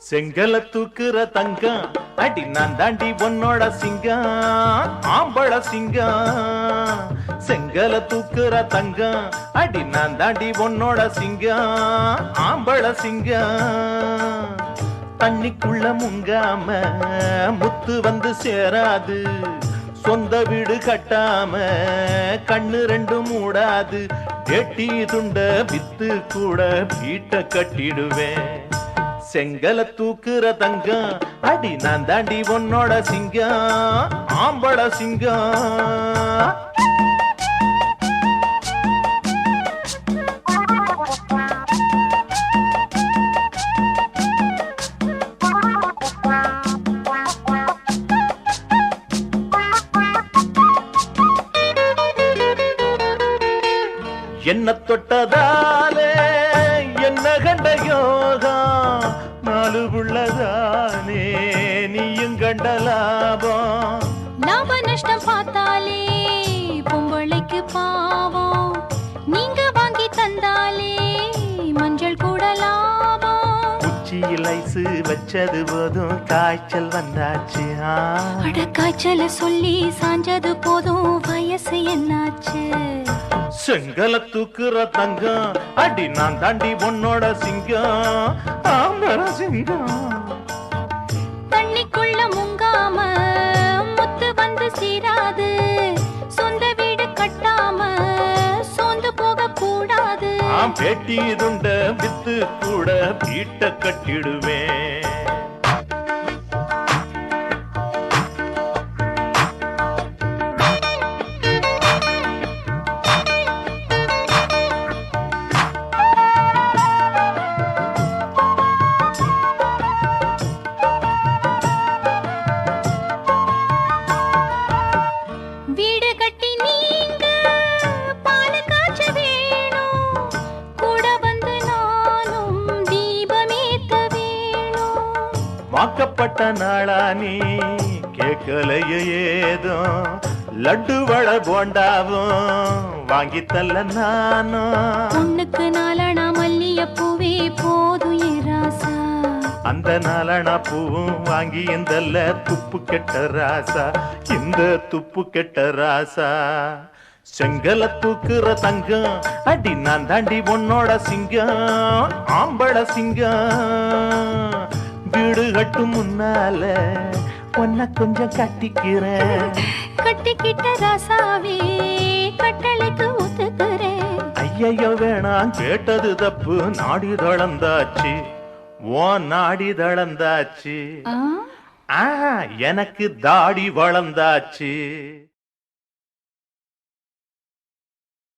செங்கல தூக்குற தங்கம் அடி நான் தாண்டி உன்னோட சிங்கம் ஆம்பள சிங்கம். செங்கல தூக்குற தங்கம் அடி நான் தாண்டி உன்னோட சிங்கம் ஆம்பள சிங்கம். தண்ணிக்குள்ள முங்காம முத்து வந்து சேராது, சொந்த வீடு கட்டாம கண்ணு ரெண்டு மூடாது. எட்டி துண்ட வித்து கூட வீட்டை கட்டிடுவேன். செங்கல தூக்குற தங்கம் அடி நான் தாண்டி உன்னோட சிங்கம் ஆம்பள சிங்கம். என்ன தொட்டதாலே என்ன கண்ட யோகா, நாலு உள்ளதானே நீயும் கண்ட லாபம். லாப நஷ்டம் பார்த்தாலே பொம்பளைக்கு பாவம், நீங்க வாங்கி தந்தாலே மஞ்சள் கூட லாபம். உச்சியில் ஐசு வச்சது போதும் காய்ச்சல் வந்தாச்சு. அட காய்ச்சல சொல்லி சாஞ்சது போதும் வயசு என்னாச்சு. செங்கல தூக்குற தங்கம் அடி நான் தாண்டி உன்னோட சிங்கம் ஆம்பள சிங்கம். தண்ணிக்குள்ள முங்காம முத்து வந்து சீராது, சொந்த வீடு கட்டாம சோர்ந்து போக கூடாது. பேட்டி துண்ட வித்து கூட வீட்டை கட்டிடுவேன். வீடு கட்டி நீங்க பால் காய்ச்ச வேணும், கூட வந்து நானும் தீபமேத்த வேணும். வாக்கப்பட்ட நாளா நீ கேட்கலையே ஏதோ, லட்டு வள போண்டாவும் வாங்கி தல்ல நானும். பொண்ணுக்கு நாளனா மல்லிய பூவே போதும் ஏ ராசா, அந்த நாளனா பூவும் வாங்கி இந்தல்ல துப்பு கெட்ட ராசா, இந்த துப்பு கெட்ட ராசா. செங்கல தூக்குற தங்கம் அடி நான் தாண்டி உன்னோட சிங்கம் ஆம்பள சிங்கம். வீடு கட்டும் முன்னால உன்னை கொஞ்சம் கட்டிக்கிறேன். கட்டிக்கிட்ட ராசாவே கட்டளைக்கு ஒத்துக்கிறேன். ஐயையோ வேணாம் கேட்டது தப்பு, நாடி தளர்ந்தாச்சு ஓ நாடி தளர்ந்தாச்சு. எனக்கு தாடி வளர்ந்தாச்சு.